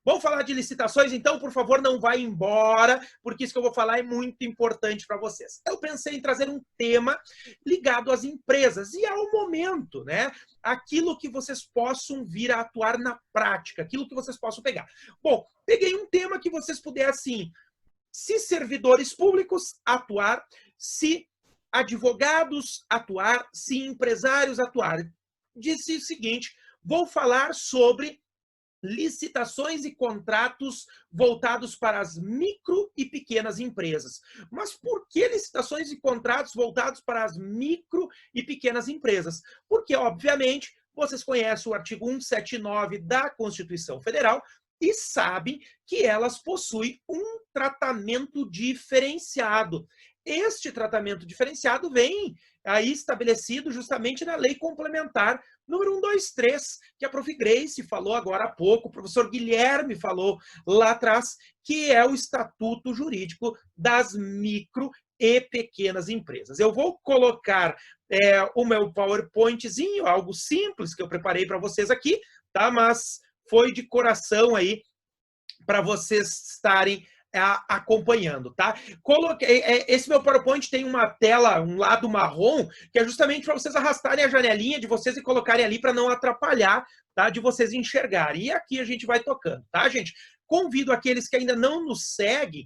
Vamos falar de licitações, então, por favor, não vai embora, porque isso que eu vou falar é muito importante para vocês. Eu pensei em trazer um tema ligado às empresas e ao momento, né? Aquilo que vocês possam vir a atuar na prática, aquilo que vocês possam pegar. Bom, peguei um tema que vocês pudessem, se servidores públicos atuar, se advogados atuar, se empresários atuar. Disse o seguinte, vou falar sobre licitações e contratos voltados para as micro e pequenas empresas. Mas por que licitações e contratos voltados para as micro e pequenas empresas? Porque, obviamente, vocês conhecem o artigo 179 da Constituição Federal e sabem que elas possuem um tratamento diferenciado. Este tratamento diferenciado vem aí estabelecido justamente na Lei Complementar número 123, que a prof. Grace falou agora há pouco, o professor Guilherme falou lá atrás, que é o Estatuto Jurídico das Micro e Pequenas Empresas. Eu vou colocar o meu PowerPointzinho, algo simples que eu preparei para vocês aqui, tá? Mas foi de coração aí para vocês estarem acompanhando, tá? Coloquei, esse meu PowerPoint tem uma tela, um lado marrom, que é justamente para vocês arrastarem a janelinha de vocês e colocarem ali para não atrapalhar, tá? De vocês enxergarem. E aqui a gente vai tocando, tá, gente? Convido aqueles que ainda não nos seguem,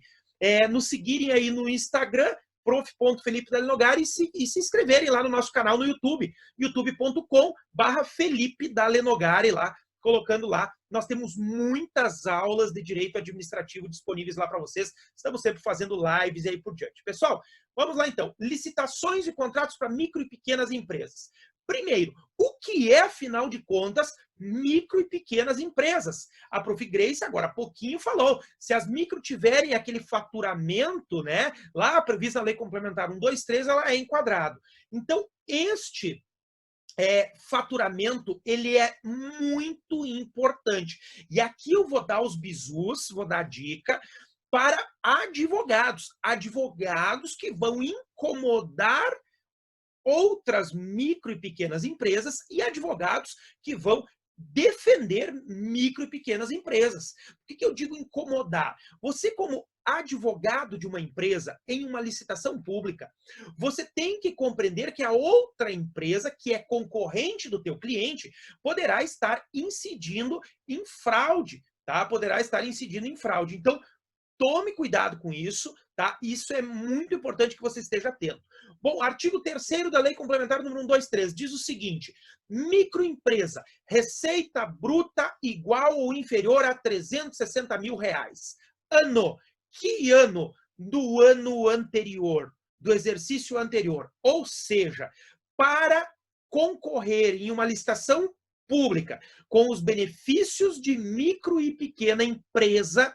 nos seguirem aí no Instagram, prof.felipe.dalenogari e se inscreverem lá no nosso canal no YouTube, youtube.com/Felipe Dalenogari lá, colocando lá. Nós temos muitas aulas de direito administrativo disponíveis lá para vocês. Estamos sempre fazendo lives e aí por diante. Pessoal, vamos lá então. Licitações e contratos para micro e pequenas empresas. Primeiro, o que é, afinal de contas, micro e pequenas empresas? A prof. Grace, agora há pouquinho, falou. Se as micro tiverem aquele faturamento, né, lá previsto na Lei Complementar 123, ela é enquadrado. Então, este faturamento, ele é muito importante. E aqui eu vou dar os bizus, vou dar a dica para advogados. Advogados que vão incomodar outras micro e pequenas empresas e advogados que vão defender micro e pequenas empresas. Por que eu digo incomodar? Você, como advogado de uma empresa em uma licitação pública, você tem que compreender que a outra empresa, que é concorrente do teu cliente, poderá estar incidindo em fraude, tá? Poderá estar incidindo em fraude. Então, tome cuidado com isso, tá? Isso é muito importante que você esteja atento. Bom, artigo 3º da Lei Complementar número 123 diz o seguinte: microempresa, receita bruta igual ou inferior a R$360 mil. Ano. Que ano? Do ano anterior, do exercício anterior. Ou seja, para concorrer em uma licitação pública com os benefícios de micro e pequena empresa,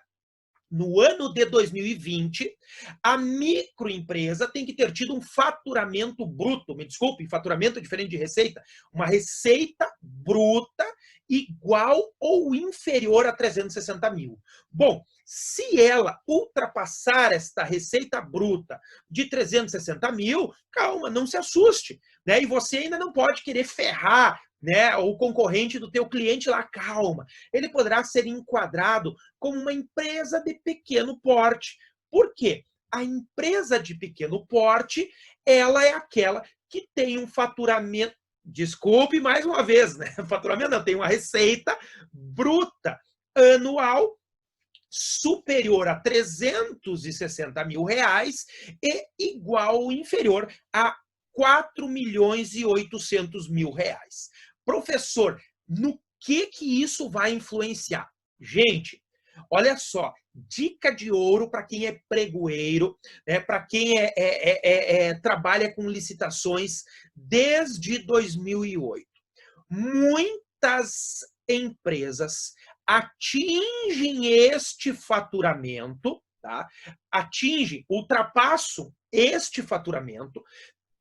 no ano de 2020, a microempresa tem que ter tido um faturamento bruto, me desculpe, faturamento é diferente de receita, uma receita bruta igual ou inferior a 360 mil. Bom, se ela ultrapassar esta receita bruta de 360 mil, calma, não se assuste, né? E você ainda não pode querer ferrar, né, o concorrente do teu cliente lá, calma. Ele poderá ser enquadrado como uma empresa de pequeno porte. Por quê? A empresa de pequeno porte, ela é aquela que tem um faturamento, desculpe mais uma vez, né? Faturamento não, tem uma receita bruta anual superior a 360 mil reais e igual ou inferior a 4.800.000 reais. Professor, no que isso vai influenciar? Gente, olha só, dica de ouro para quem é pregoeiro, né, para quem trabalha com licitações desde 2008. Muitas empresas atingem este faturamento, tá? Ultrapassam este faturamento,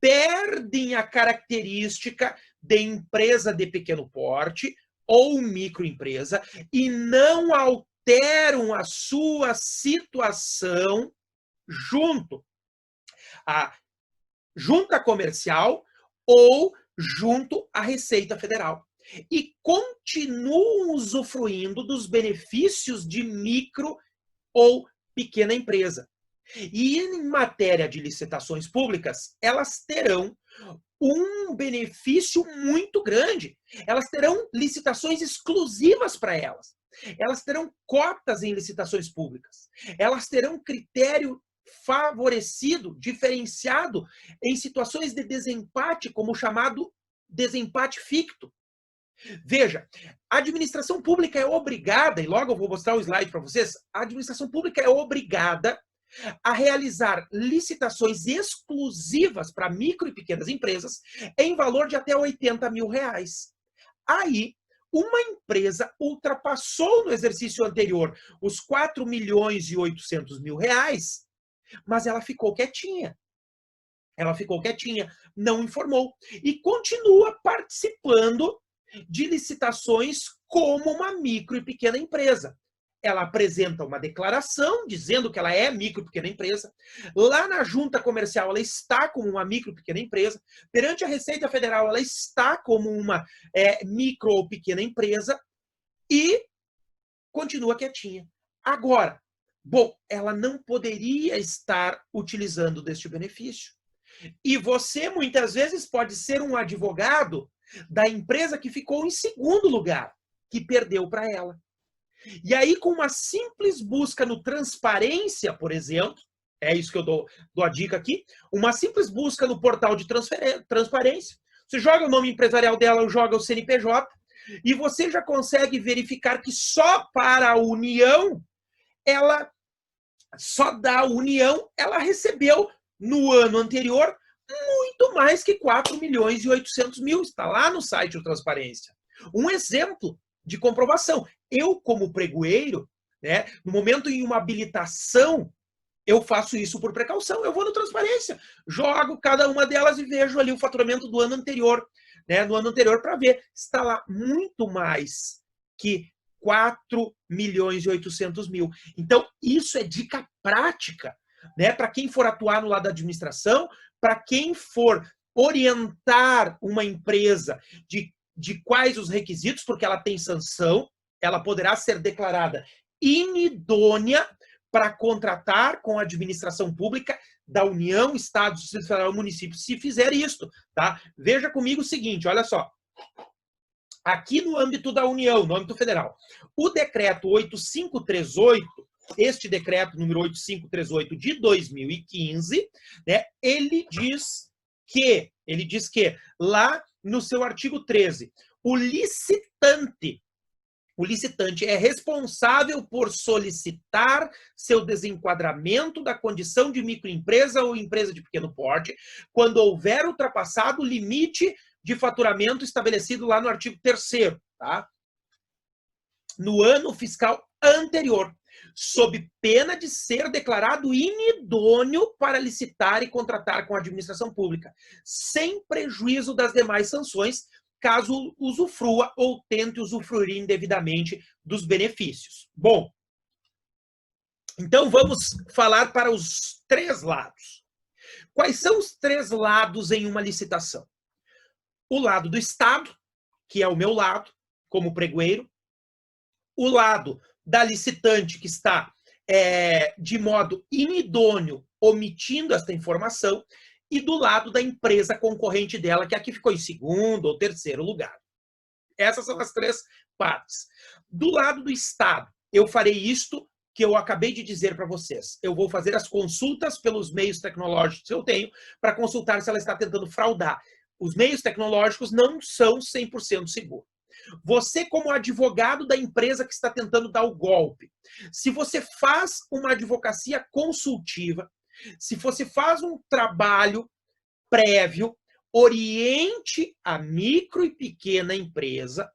perdem a característica de empresa de pequeno porte ou microempresa e não alteram a sua situação junto à junta comercial ou junto à Receita Federal. e continuam usufruindo dos benefícios de micro ou pequena empresa. E em matéria de licitações públicas, elas terão um benefício muito grande. Elas terão licitações exclusivas para elas. Elas terão cotas em licitações públicas. Elas terão critério favorecido, diferenciado em situações de desempate, como o chamado desempate ficto. Veja, a administração pública é obrigada, e logo eu vou mostrar o slide para vocês, a administração pública é obrigada a realizar licitações exclusivas para micro e pequenas empresas em valor de até R$80 mil. Aí, uma empresa ultrapassou no exercício anterior os R$4.800.000, mas ela ficou quietinha. Ela ficou quietinha, não informou e continua participando de licitações como uma micro e pequena empresa. Ela apresenta uma declaração dizendo que ela é micro e pequena empresa. Lá na junta comercial, ela está como uma micro e pequena empresa. Perante a Receita Federal, ela está como uma micro ou pequena empresa e continua quietinha. Agora, bom, ela não poderia estar utilizando deste benefício. E você, muitas vezes, pode ser um advogado da empresa que ficou em segundo lugar, que perdeu para ela. E aí, com uma simples busca no Transparência, por exemplo, é isso que eu dou a dica aqui, uma simples busca no portal de Transparência, você joga o nome empresarial dela, joga o CNPJ, e você já consegue verificar que só para a União, só da União, ela recebeu, no ano anterior, muito mais que R$4.800.000. Está lá no site do Transparência. Um exemplo de comprovação. Eu, como pregoeiro, né, no momento em uma habilitação, eu faço isso por precaução. Eu vou no Transparência, jogo cada uma delas e vejo ali o faturamento do ano anterior, né, no ano anterior, para ver. Está lá muito mais que R$4.800.000. Então, isso é dica prática, né, para quem for atuar no lado da administração, para quem for orientar uma empresa de quais os requisitos, porque ela tem sanção, ela poderá ser declarada inidônea para contratar com a administração pública da União, Estado, Distrito Federal e município, se fizer isto, tá? Veja comigo o seguinte, olha só. Aqui no âmbito da União, no âmbito federal, o decreto 8538, este decreto número 8538 de 2015, né, ele diz que lá no seu artigo 13, o licitante é responsável por solicitar seu desenquadramento da condição de microempresa ou empresa de pequeno porte quando houver ultrapassado o limite de faturamento estabelecido lá no artigo 3º, tá? No ano fiscal anterior, sob pena de ser declarado inidôneo para licitar e contratar com a administração pública, sem prejuízo das demais sanções, caso usufrua ou tente usufruir indevidamente dos benefícios. Bom, então vamos falar para os três lados. Quais são os três lados em uma licitação? O lado do Estado, que é o meu lado, como pregoeiro. O lado da licitante, que está de modo inidôneo, omitindo esta informação, e do lado da empresa concorrente dela, que aqui ficou em segundo ou terceiro lugar. Essas são as três partes. Do lado do Estado, eu farei isto que eu acabei de dizer para vocês. Eu vou fazer as consultas pelos meios tecnológicos que eu tenho para consultar se ela está tentando fraudar. Os meios tecnológicos não são 100% seguros. Você, como advogado da empresa que está tentando dar o golpe, se você faz uma advocacia consultiva, se você faz um trabalho prévio, oriente a micro e pequena empresa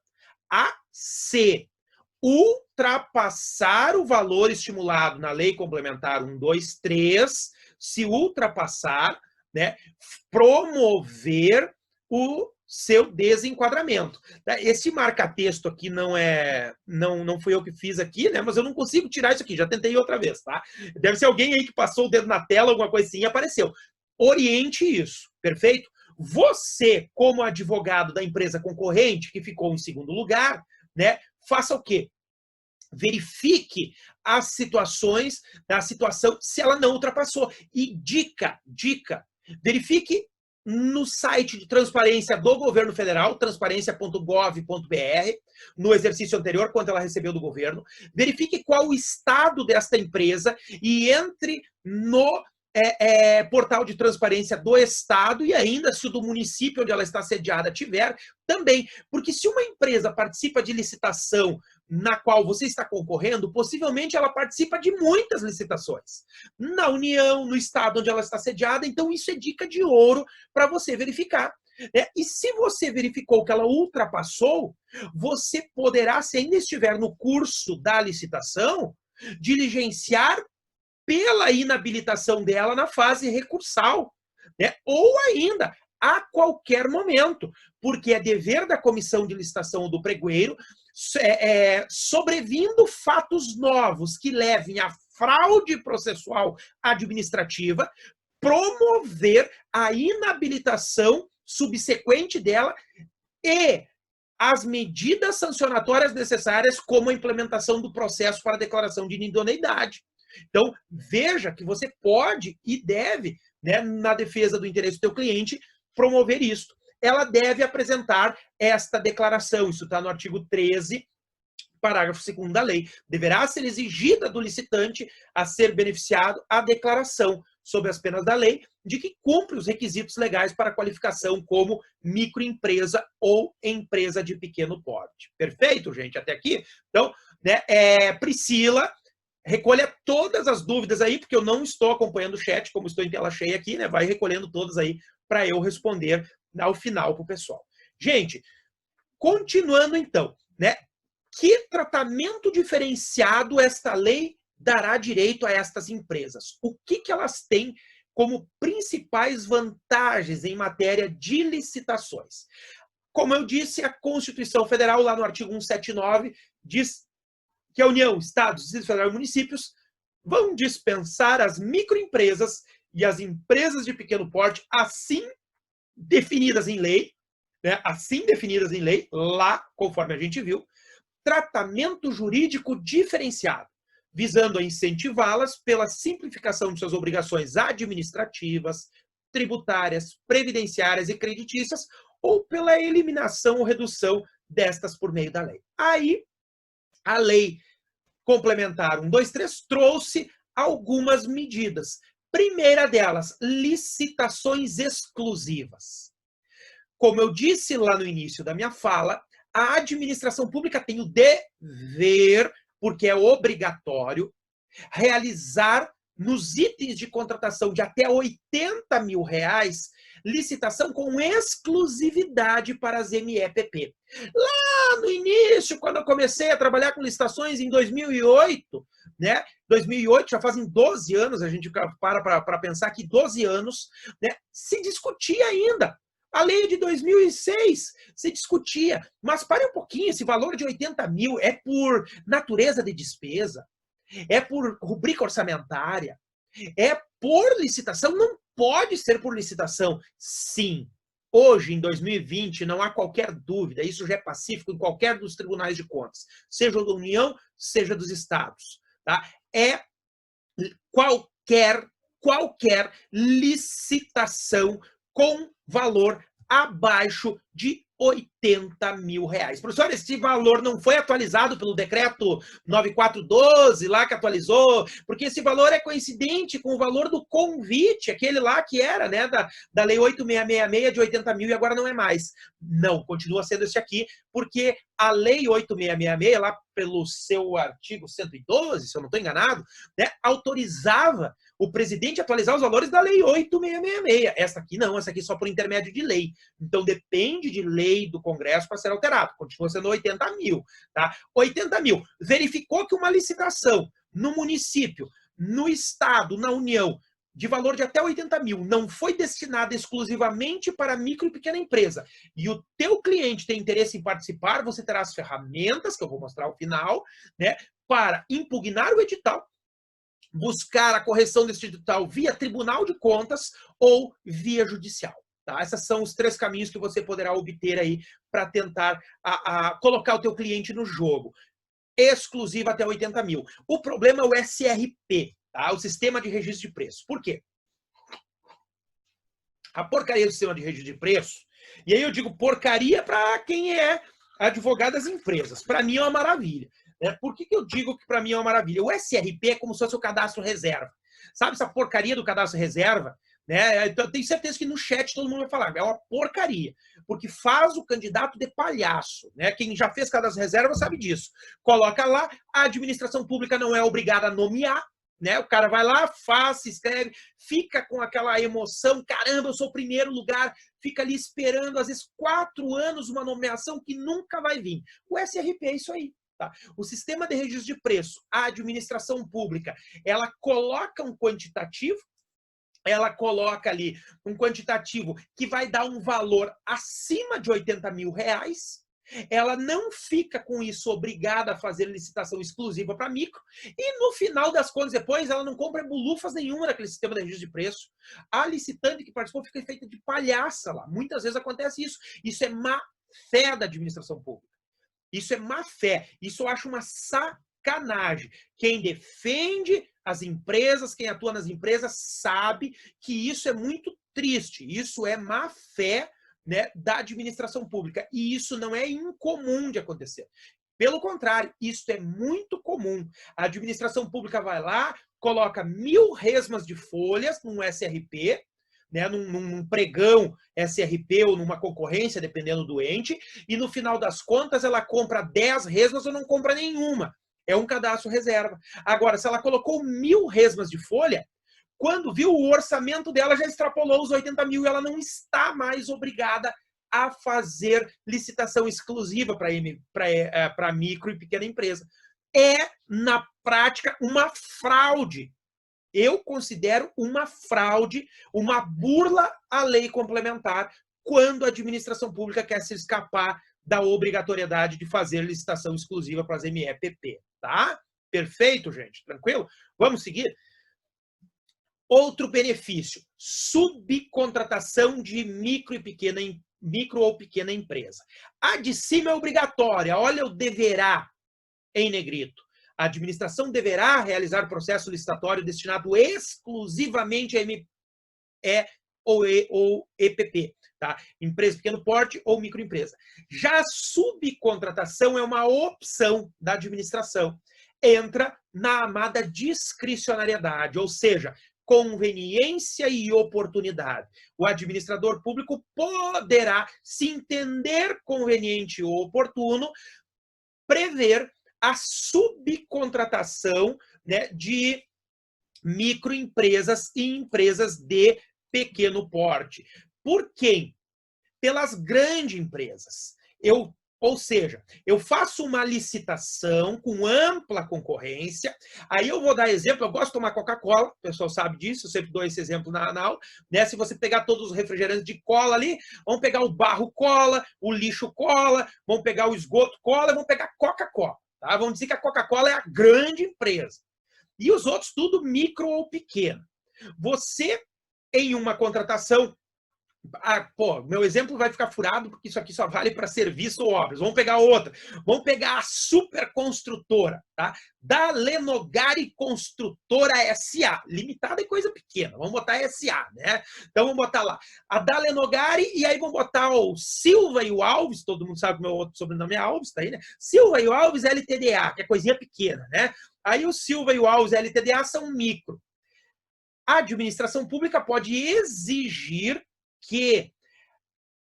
a se ultrapassar o valor estimulado na Lei Complementar 123, se ultrapassar, né, promover o seu desenquadramento. Esse marca-texto aqui não fui eu que fiz aqui, né? Mas eu não consigo tirar isso aqui, já tentei outra vez, tá? Deve ser alguém aí que passou o dedo na tela, alguma coisa assim, e apareceu. Oriente isso, perfeito? Você, como advogado da empresa concorrente, que ficou em segundo lugar, né, faça o quê? Verifique as situações, a situação, se ela não ultrapassou. E dica, verifique no site de transparência do governo federal, transparência.gov.br, no exercício anterior, quanto ela recebeu do governo, verifique qual o estado desta empresa e entre no portal de transparência do estado e ainda se o do município onde ela está sediada tiver, também. Porque se uma empresa participa de licitação na qual você está concorrendo, possivelmente ela participa de muitas licitações. Na União, no estado onde ela está sediada, então isso é dica de ouro para você verificar. E se você verificou que ela ultrapassou, você poderá, se ainda estiver no curso da licitação, diligenciar pela inabilitação dela na fase recursal, né? Ou ainda, a qualquer momento, porque é dever da comissão de licitação do pregoeiro, sobrevindo fatos novos que levem à fraude processual administrativa, promover a inabilitação subsequente dela e as medidas sancionatórias necessárias, como a implementação do processo para declaração de inidoneidade. Então, veja que você pode e deve, né, na defesa do interesse do teu cliente, promover isso. Ela deve apresentar esta declaração, isso está no artigo 13, parágrafo 2º da lei. Deverá ser exigida do licitante a ser beneficiado a declaração, sob as penas da lei, de que cumpre os requisitos legais para qualificação como microempresa ou empresa de pequeno porte. Perfeito, gente? Até aqui? Então, né, Priscila, recolha todas as dúvidas aí, porque eu não estou acompanhando o chat, como estou em tela cheia aqui, né? Vai recolhendo todas aí para eu responder ao final para o pessoal. Gente, continuando então, né? Que tratamento diferenciado esta lei dará direito a estas empresas? O que elas têm como principais vantagens em matéria de licitações? Como eu disse, a Constituição Federal, lá no artigo 179, diz que a União, Estados, Distrito Federal e municípios vão dispensar as microempresas e as empresas de pequeno porte, assim definidas em lei, né? Assim definidas em lei, lá, conforme a gente viu, tratamento jurídico diferenciado, visando a incentivá-las pela simplificação de suas obrigações administrativas, tributárias, previdenciárias e creditícias, ou pela eliminação ou redução destas por meio da lei. Aí, a lei complementar 123 trouxe algumas medidas. Primeira delas, licitações exclusivas. Como eu disse lá no início da minha fala, a administração pública tem o dever, porque é obrigatório, realizar nos itens de contratação de até R$80 mil, licitação com exclusividade para as MEPP. Lá no início, quando eu comecei a trabalhar com licitações em 2008, né? 2008, já fazem 12 anos, a gente para pensar que 12 anos, né? Se discutia ainda. A lei de 2006 se discutia, mas pare um pouquinho, esse valor de 80 mil é por natureza de despesa, é por rubrica orçamentária, é por licitação, não pode ser por licitação. Sim, hoje, em 2020, não há qualquer dúvida, isso já é pacífico em qualquer dos tribunais de contas, seja da União, seja dos estados. Tá? É qualquer licitação com valor abaixo de R$80 mil. Professor, esse valor não foi atualizado pelo decreto 9412, lá que atualizou, porque esse valor é coincidente com o valor do convite, aquele lá que era, né, da lei 8666 de 80 mil e agora não é mais. Não, continua sendo esse aqui, porque a lei 8666, lá pelo seu artigo 112, se eu não estou enganado, né, autorizava o presidente atualizar os valores da lei 8666. Essa aqui não, essa aqui só por intermédio de lei. Então depende de lei do Congresso para ser alterado. Continua sendo 80 mil. Tá? 80 mil. Verificou que uma licitação no município, no estado, na União, de valor de até 80 mil, não foi destinada exclusivamente para micro e pequena empresa, e o teu cliente tem interesse em participar, você terá as ferramentas, que eu vou mostrar ao final, né, para impugnar o edital, buscar a correção desse edital via Tribunal de Contas ou via judicial. Tá? Esses são os 3 caminhos que você poderá obter aí para tentar colocar o teu cliente no jogo. Exclusivo até 80 mil. O problema é o SRP, tá? O Sistema de Registro de Preço. Por quê? A porcaria do Sistema de Registro de Preço, e aí eu digo porcaria para quem é advogado das empresas. Para mim é uma maravilha. Por que eu digo que para mim é uma maravilha? O SRP é como se fosse o cadastro reserva. Sabe essa porcaria do cadastro reserva? Então, eu tenho certeza que no chat todo mundo vai falar, é uma porcaria, porque faz o candidato de palhaço. Quem já fez cadastro reserva sabe disso. Coloca lá, a administração pública não é obrigada a nomear, o cara vai lá, faz, se inscreve, fica com aquela emoção, caramba, eu sou o primeiro lugar, fica ali esperando, às vezes 4 anos, uma nomeação que nunca vai vir. O SRP é isso aí. Tá? O Sistema de Registro de Preço, a administração pública, ela coloca um quantitativo, ela coloca ali um quantitativo que vai dar um valor acima de 80 mil reais, ela não fica com isso obrigada a fazer licitação exclusiva para micro, e no final das contas, depois, ela não compra bulufas nenhuma naquele sistema de registro de preço. A licitante que participou fica feita de palhaça lá. Muitas vezes acontece isso. Isso é má fé da administração pública. Isso é má fé. Isso eu acho uma sacanagem. Quem defende as empresas, quem atua nas empresas, sabe que isso é muito triste. Isso é má fé, da administração pública. E isso não é incomum de acontecer. Pelo contrário, isso é muito comum. A administração pública vai lá, coloca 1000 resmas de folhas num SRP, num pregão SRP ou numa concorrência, dependendo do ente, e no final das contas ela compra 10 resmas ou não compra nenhuma. É um cadastro reserva. Agora, se ela colocou 1000 resmas de folha, quando viu, o orçamento dela já extrapolou os 80 mil e ela não está mais obrigada a fazer licitação exclusiva para micro e pequena empresa. É, na prática, uma fraude. Eu considero uma fraude, uma burla à lei complementar, quando a administração pública quer se escapar da obrigatoriedade de fazer licitação exclusiva para as MEPP, tá? Perfeito, gente? Tranquilo? Vamos seguir? Outro benefício, subcontratação de micro ou pequena empresa. A de cima é obrigatória, olha o deverá em negrito. A administração deverá realizar processo licitatório destinado exclusivamente a ME ou EPP, tá? Empresa pequeno porte ou microempresa. Já a subcontratação é uma opção da administração. Entra na amada discricionariedade, ou seja, conveniência e oportunidade. O administrador público poderá, se entender conveniente ou oportuno, prever a subcontratação, de microempresas e empresas de pequeno porte. Por quem? Pelas grandes empresas. Ou seja, eu faço uma licitação com ampla concorrência, aí eu vou dar exemplo, eu gosto de tomar Coca-Cola, o pessoal sabe disso, eu sempre dou esse exemplo na aula, Se você pegar todos os refrigerantes de cola ali, vamos pegar o barro cola, o lixo cola, vamos pegar o esgoto cola, vamos pegar Coca-Cola, tá? Vamos dizer que a Coca-Cola é a grande empresa. E os outros tudo micro ou pequeno. Você, em uma contratação, meu exemplo vai ficar furado porque isso aqui só vale para serviço ou obras. Vamos pegar outra. Vamos pegar a superconstrutora, tá? Da Lenogari Construtora SA. Limitada é coisa pequena. Vamos botar SA, Então vamos botar lá a da Lenogari e aí vamos botar o Silva e o Alves. Todo mundo sabe que meu outro sobrenome é Alves, tá aí, Silva e o Alves LTDA, que é coisinha pequena, Aí o Silva e o Alves LTDA são micro. A administração pública pode exigir que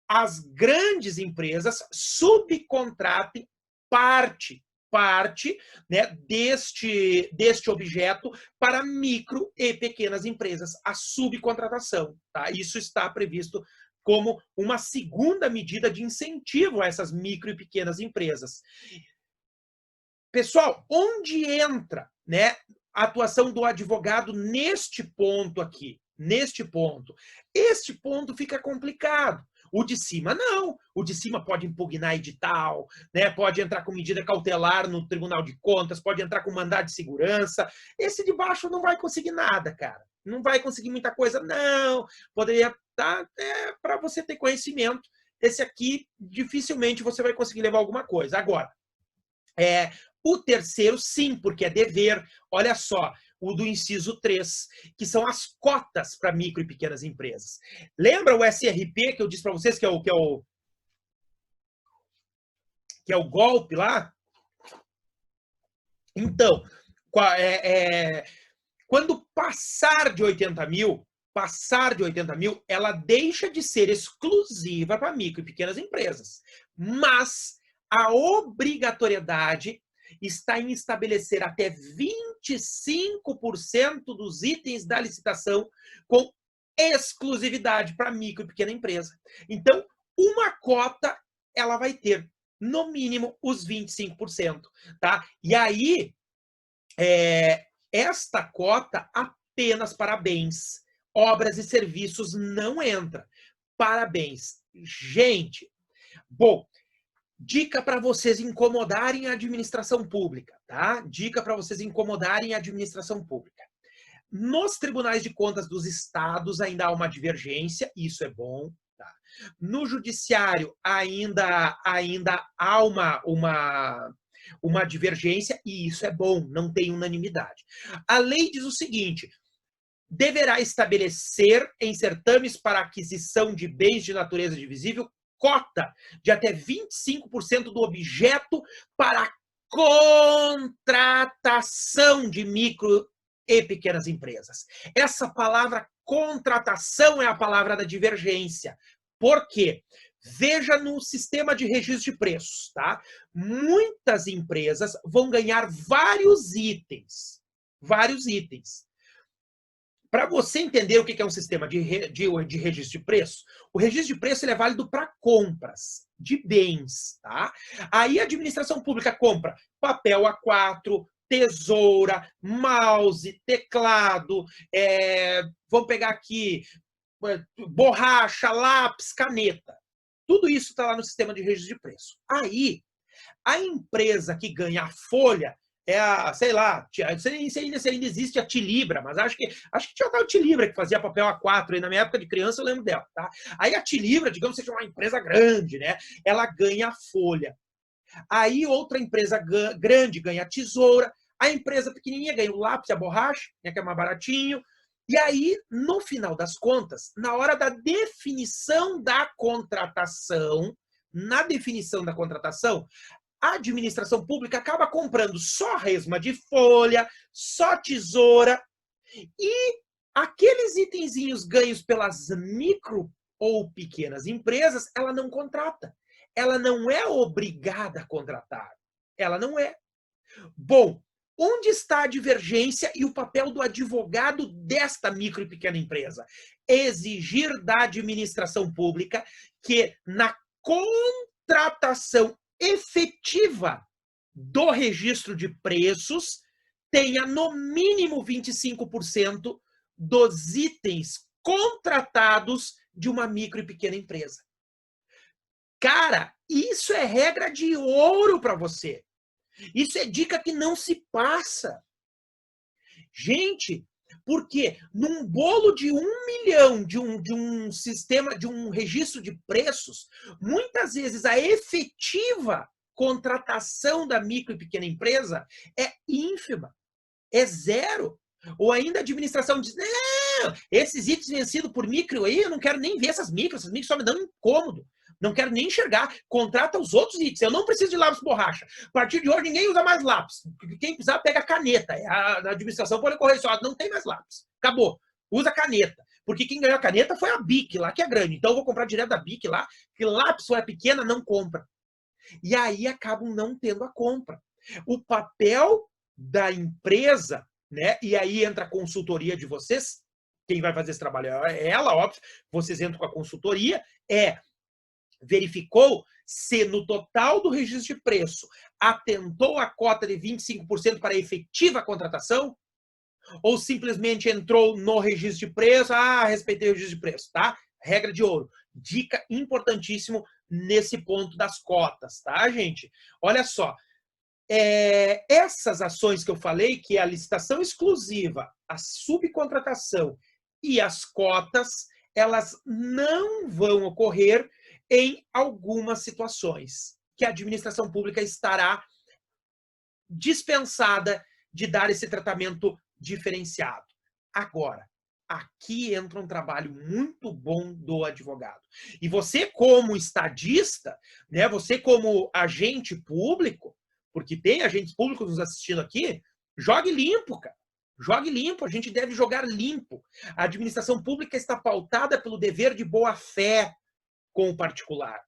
as grandes empresas subcontratem parte deste objeto para micro e pequenas empresas, a subcontratação. Tá? Isso está previsto como uma segunda medida de incentivo a essas micro e pequenas empresas. Pessoal, onde entra, a atuação do advogado neste ponto aqui? Neste ponto. Este ponto fica complicado. O de cima, não. O de cima pode impugnar edital, pode entrar com medida cautelar no Tribunal de Contas, pode entrar com mandado de segurança. Esse de baixo não vai conseguir nada, cara. Não vai conseguir muita coisa, não. Poderia tá? É para você ter conhecimento. Esse aqui, dificilmente você vai conseguir levar alguma coisa. Agora, o terceiro, sim, porque é dever. Olha só, o do inciso 3, que são as cotas para micro e pequenas empresas. Lembra o SRP que eu disse para vocês que é o golpe lá? Então, quando passar de 80 mil, ela deixa de ser exclusiva para micro e pequenas empresas. Mas a obrigatoriedade está em estabelecer até 25% dos itens da licitação com exclusividade para micro e pequena empresa. Então, uma cota, ela vai ter, no mínimo, os 25%. Tá? E aí, esta cota apenas para bens. Obras e serviços não entra. Parabéns. Gente, bom, dica para vocês incomodarem a administração pública, tá? Dica para vocês incomodarem a administração pública. Nos tribunais de contas dos estados ainda há uma divergência, isso é bom. Tá? No judiciário ainda há uma divergência, e isso é bom, não tem unanimidade. A lei diz o seguinte: deverá estabelecer em certames para aquisição de bens de natureza divisível cota de até 25% do objeto para contratação de micro e pequenas empresas. Essa palavra contratação é a palavra da divergência. Por quê? Veja no sistema de registro de preços, tá? Muitas empresas vão ganhar vários itens. Vários itens. Para você entender o que é um sistema de registro de preços, o registro de preço ele é válido para compras de bens, tá? Aí a administração pública compra papel A4, tesoura, mouse, teclado, vamos pegar aqui, borracha, lápis, caneta. Tudo isso está lá no sistema de registro de preço. Aí, a empresa que ganha a folha é a, sei lá, se ainda existe a Tilibra, mas acho que tinha a Tilibra que fazia papel A4, e na minha época de criança eu lembro dela, tá? Aí a Tilibra, digamos, seja uma empresa grande, né? Ela ganha a folha. Aí outra empresa grande ganha a tesoura, a empresa pequenininha ganha o lápis, a borracha, né, que é mais baratinho. E aí, no final das contas, na hora da definição da contratação, a administração pública acaba comprando só resma de folha, só tesoura, e aqueles itenzinhos ganhos pelas micro ou pequenas empresas, ela não contrata. Ela não é obrigada a contratar. Ela não é. Bom, onde está a divergência e o papel do advogado desta micro e pequena empresa? Exigir da administração pública que na contratação efetiva do registro de preços tenha no mínimo 25% dos itens contratados de uma micro e pequena empresa. Cara, isso é regra de ouro para você. Isso é dica que não se passa. Gente, porque num bolo de 1 milhão de um sistema, de um registro de preços, muitas vezes a efetiva contratação da micro e pequena empresa é ínfima, é zero. Ou ainda a administração diz, não, esses itens vencidos por micro aí, eu não quero nem ver essas micros só me dão incômodo. Não quero nem enxergar. Contrata os outros itens. Eu não preciso de lápis borracha. A partir de hoje, ninguém usa mais lápis. Quem precisar, pega caneta. A administração pode correr só. Não tem mais lápis. Acabou. Usa caneta. Porque quem ganhou a caneta foi a BIC lá, que é grande. Então, eu vou comprar direto da BIC lá, que lápis foi a pequena, não compra. E aí, acabam não tendo a compra. O papel da empresa, né? E aí entra a consultoria de vocês. Quem vai fazer esse trabalho é ela, óbvio. Vocês entram com a consultoria. Verificou se no total do registro de preço atentou a cota de 25% para a efetiva contratação ou simplesmente entrou no registro de preço, respeitei o registro de preço, tá? Regra de ouro. Dica importantíssimo nesse ponto das cotas, tá, gente? Olha só, essas ações que eu falei, que é a licitação exclusiva, a subcontratação e as cotas, elas não vão ocorrer em algumas situações que a administração pública estará dispensada de dar esse tratamento diferenciado. Agora, aqui entra um trabalho muito bom do advogado. E você, como estadista, né, você como agente público, porque tem agentes públicos nos assistindo aqui, jogue limpo, cara. Jogue limpo, a gente deve jogar limpo. A administração pública está pautada pelo dever de boa-fé com o particular.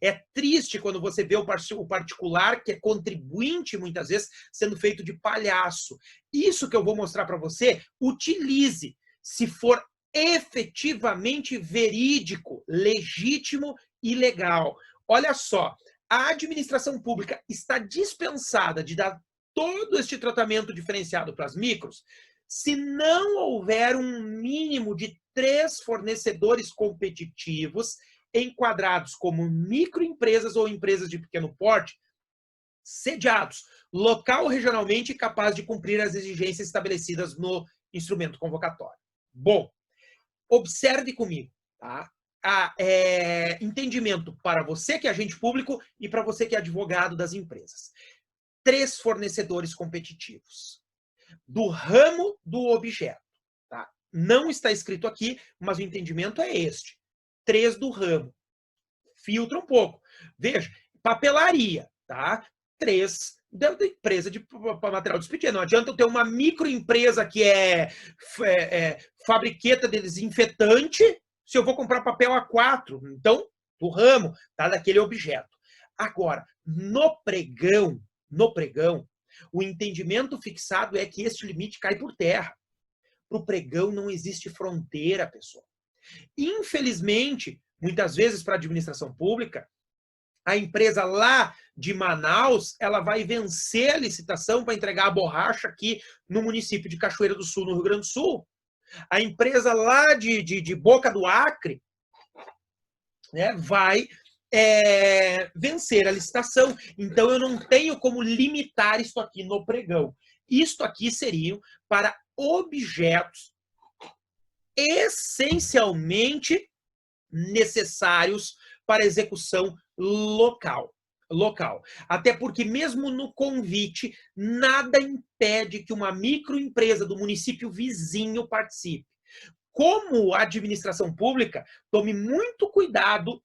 É triste quando você vê o particular, que é contribuinte, muitas vezes, sendo feito de palhaço. Isso que eu vou mostrar para você, utilize, se for efetivamente verídico, legítimo e legal. Olha só, a administração pública está dispensada de dar todo este tratamento diferenciado para as micros, se não houver um mínimo de 3 fornecedores competitivos enquadrados como microempresas ou empresas de pequeno porte, sediados, local ou regionalmente capaz de cumprir as exigências estabelecidas no instrumento convocatório. Bom, observe comigo, tá? Entendimento para você que é agente público e para você que é advogado das empresas. 3 fornecedores competitivos do ramo do objeto. Tá? Não está escrito aqui, mas o entendimento é este. 3 do ramo. Filtra um pouco. Veja, papelaria, tá? 3 da empresa de material de expediente. Não adianta eu ter uma microempresa que é fabriqueta de desinfetante se eu vou comprar papel A4. Então, do ramo, tá? Daquele objeto. Agora, no pregão, o entendimento fixado é que este limite cai por terra. Para o pregão não existe fronteira, pessoal. Infelizmente, muitas vezes para a administração pública, a empresa lá de Manaus, ela vai vencer a licitação para entregar a borracha aqui no município de Cachoeira do Sul, no Rio Grande do Sul. A empresa lá de Boca do Acre, né, vai vencer a licitação. Então, eu não tenho como limitar isso aqui no pregão. Isto aqui seriam para objetos essencialmente necessários para execução local. Até porque, mesmo no convite, nada impede que uma microempresa do município vizinho participe. Como administração pública, tome muito cuidado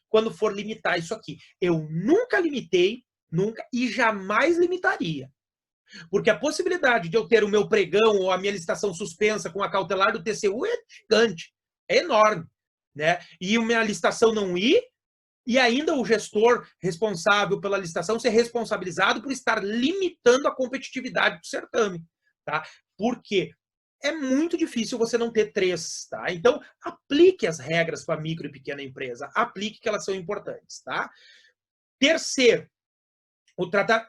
quando for limitar isso aqui. Eu nunca limitei, nunca, e jamais limitaria. Porque a possibilidade de eu ter o meu pregão ou a minha licitação suspensa com a cautelar do TCU é gigante, é enorme, né? E a minha licitação não ir, e ainda o gestor responsável pela licitação ser responsabilizado por estar limitando a competitividade do certame, tá? Por quê? É muito difícil você não ter 3, tá? Então, aplique as regras para micro e pequena empresa. Aplique que elas são importantes, tá? Terceiro,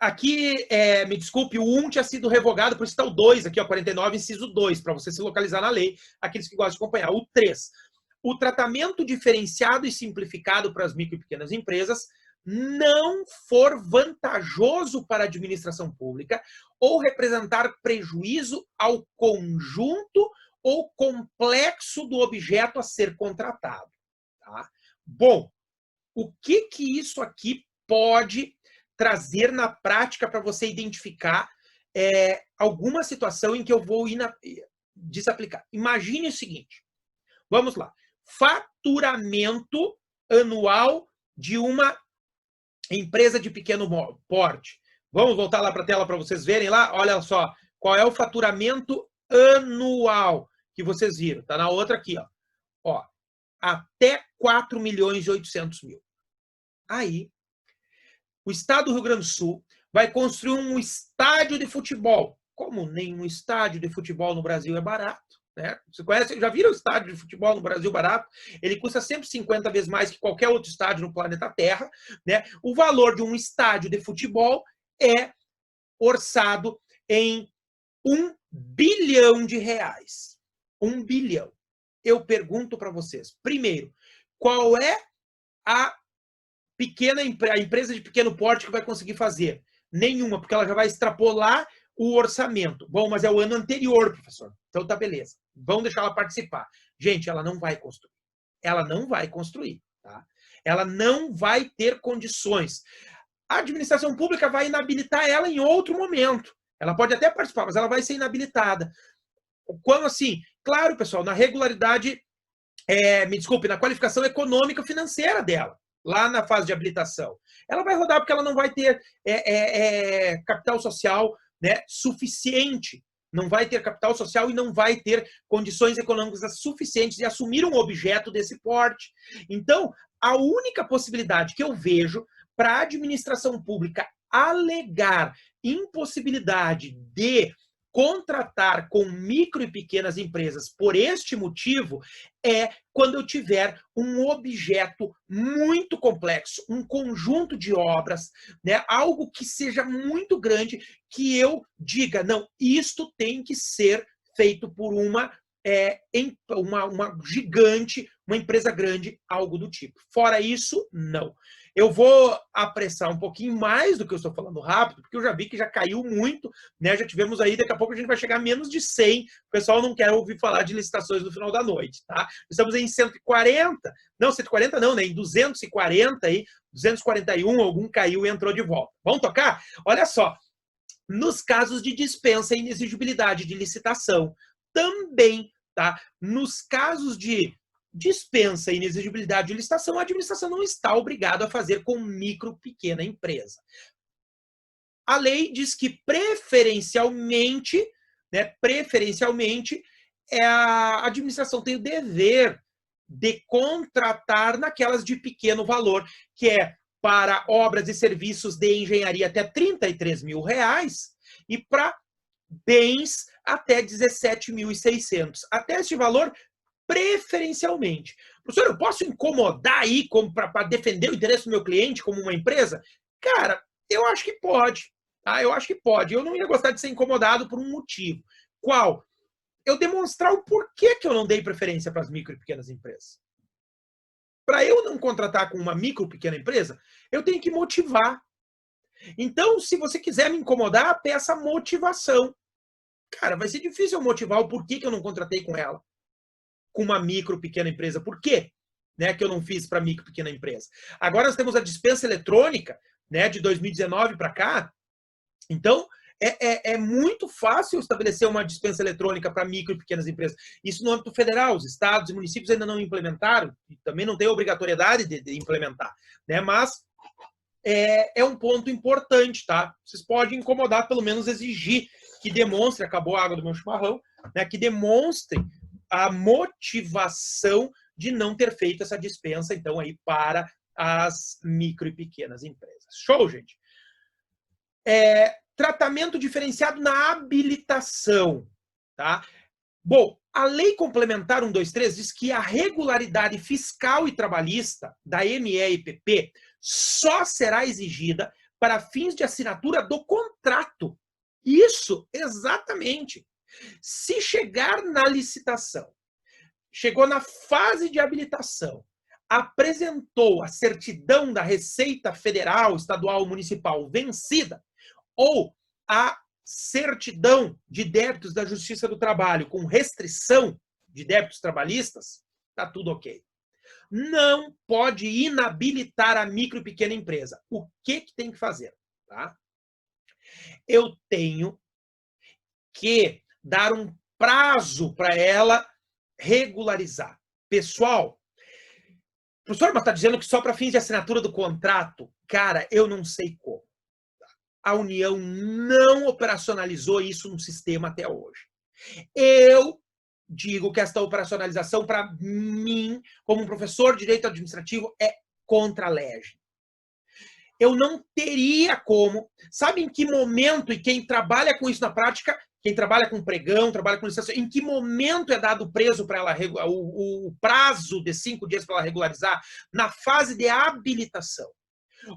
aqui, me desculpe, o 1 tinha sido revogado, por isso está o 2 aqui, ó, 49, inciso 2, para você se localizar na lei, aqueles que gostam de acompanhar. O 3, o tratamento diferenciado e simplificado para as micro e pequenas empresas não for vantajoso para a administração pública ou representar prejuízo ao conjunto ou complexo do objeto a ser contratado. Tá? Bom, o que isso aqui pode trazer na prática para você identificar alguma situação em que eu vou desaplicar? Imagine o seguinte, vamos lá, faturamento anual de uma empresa de pequeno porte. Vamos voltar lá para a tela para vocês verem lá? Olha só, qual é o faturamento anual que vocês viram. Está na outra aqui, ó. Até 4.800.000. Aí, o Estado do Rio Grande do Sul vai construir um estádio de futebol. Como nenhum estádio de futebol no Brasil é barato, né? Você conhece, já viram o estádio de futebol no Brasil barato? Ele custa sempre 50 vezes mais que qualquer outro estádio no planeta Terra, né? O valor de um estádio de futebol é orçado em R$1 bilhão. 1 bilhão. Eu pergunto para vocês, primeiro, qual é a empresa de pequeno porte que vai conseguir fazer? Nenhuma, porque ela já vai extrapolar o orçamento. Bom, mas é o ano anterior, professor. Então tá beleza. Vamos deixar ela participar. Gente, ela não vai construir. Ela não vai construir. Tá? Ela não vai ter condições. A administração pública vai inabilitar ela em outro momento. Ela pode até participar, mas ela vai ser inabilitada. Quando assim? Claro, pessoal, na regularidade, me desculpe, na qualificação econômica financeira dela, lá na fase de habilitação. Ela vai rodar porque ela não vai ter capital social, né, suficiente. Não vai ter capital social e não vai ter condições econômicas suficientes de assumir um objeto desse porte. Então, a única possibilidade que eu vejo para a administração pública alegar impossibilidade de contratar com micro e pequenas empresas por este motivo é quando eu tiver um objeto muito complexo, um conjunto de obras, né, algo que seja muito grande, que eu diga, não, isto tem que ser feito por uma gigante, uma empresa grande, algo do tipo. Fora isso, não. Eu vou apressar um pouquinho mais do que eu estou falando rápido, porque eu já vi que já caiu muito, né? Já tivemos aí, daqui a pouco a gente vai chegar a menos de 100. O pessoal não quer ouvir falar de licitações no final da noite, tá? Estamos aí em 140, não, 140 não, né? Em 240 aí, 241, algum caiu e entrou de volta. Vamos tocar? Olha só, nos casos de dispensa e inexigibilidade de licitação, também, tá? Nos casos de dispensa e inexigibilidade de licitação, a administração não está obrigada a fazer com micro, pequena empresa. A lei diz que preferencialmente, né, a administração tem o dever de contratar naquelas de pequeno valor, que é para obras e serviços de engenharia até R$33 mil e para bens até 17.600. Até este valor, preferencialmente. Professor, eu posso incomodar aí para defender o interesse do meu cliente como uma empresa? Cara, eu acho que pode. Tá? Eu acho que pode. Eu não ia gostar de ser incomodado por um motivo. Qual? Eu demonstrar o porquê que eu não dei preferência para as micro e pequenas empresas. Para eu não contratar com uma micro ou pequena empresa, eu tenho que motivar. Então, se você quiser me incomodar, peça motivação. Cara, vai ser difícil eu motivar o porquê que eu não contratei com ela. Com uma micro, pequena empresa. Por quê? Né, que eu não fiz para micro, pequena empresa. Agora nós temos a dispensa eletrônica, né, de 2019 para cá. Então, é muito fácil estabelecer uma dispensa eletrônica para micro e pequenas empresas. Isso no âmbito federal. Os estados e municípios ainda não implementaram, e também não tem obrigatoriedade de implementar. Né, mas é um ponto importante, tá? Vocês podem incomodar, pelo menos exigir que demonstre, acabou a água do meu chimarrão, né, que demonstre a motivação de não ter feito essa dispensa, então, aí para as micro e pequenas empresas. Show, gente? Tratamento diferenciado na habilitação, tá? Bom, a Lei Complementar 123 diz que a regularidade fiscal e trabalhista da MEIPP só será exigida para fins de assinatura do contrato. Isso, exatamente. Se chegar na licitação, chegou na fase de habilitação, apresentou a certidão da Receita Federal, Estadual, Municipal vencida, ou a certidão de débitos da Justiça do Trabalho com restrição de débitos trabalhistas, tá tudo ok. Não pode inabilitar a micro e pequena empresa. O que tem que fazer? Tá? Eu tenho que dar um prazo para ela regularizar. Pessoal, professor, mas está dizendo que só para fins de assinatura do contrato? Cara, eu não sei como. A União não operacionalizou isso no sistema até hoje. Eu digo que esta operacionalização, para mim, como um professor de direito administrativo, é contra a lege. Eu não teria como. Sabe em que momento, e quem trabalha com isso na prática, quem trabalha com pregão, trabalha com licitação, em que momento é dado preso para ela, o prazo de 5 dias para ela regularizar? Na fase de habilitação.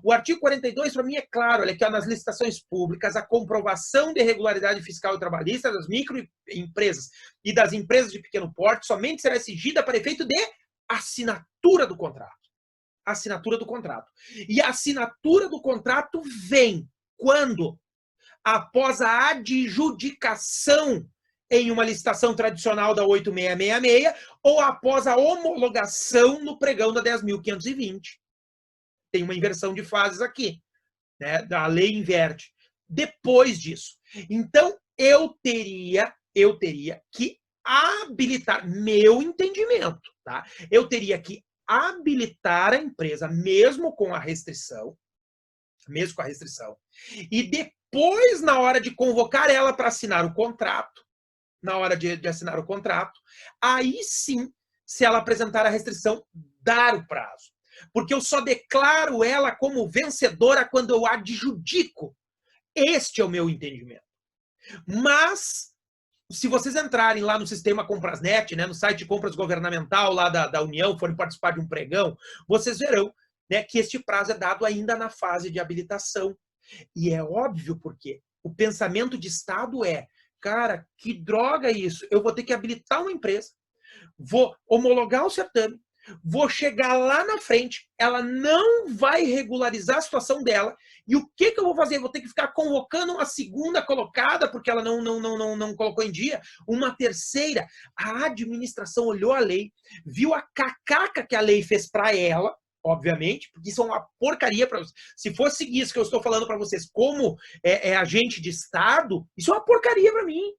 O artigo 42, para mim, é claro, olha aqui, nas licitações públicas, a comprovação de regularidade fiscal e trabalhista das microempresas e das empresas de pequeno porte somente será exigida para efeito de assinatura do contrato. Assinatura do contrato. E a assinatura do contrato vem quando? Após a adjudicação em uma licitação tradicional da 8666 ou após a homologação no pregão da 10.520. Tem uma inversão de fases aqui, né? A lei inverte. Depois disso. Então, eu teria que habilitar, meu entendimento, tá? Eu teria que habilitar a empresa, mesmo com a restrição, e depois, na hora de convocar ela para assinar o contrato, assinar o contrato, aí sim, se ela apresentar a restrição, dar o prazo. Porque eu só declaro ela como vencedora quando eu adjudico. Este é o meu entendimento. Mas, se vocês entrarem lá no sistema Comprasnet, né, no site de compras governamental lá da União, forem participar de um pregão, vocês verão, né, que este prazo é dado ainda na fase de habilitação. E é óbvio porque o pensamento de Estado é, cara, que droga isso, eu vou ter que habilitar uma empresa, vou homologar o certame, vou chegar lá na frente, ela não vai regularizar a situação dela, e o que eu vou fazer? Eu vou ter que ficar convocando uma segunda colocada, porque ela não colocou em dia, uma terceira. A administração olhou a lei, viu a cacaca que a lei fez para ela, obviamente, porque isso é uma porcaria para vocês. Se fosse seguir isso que eu estou falando para vocês como agente de Estado, isso é uma porcaria para mim.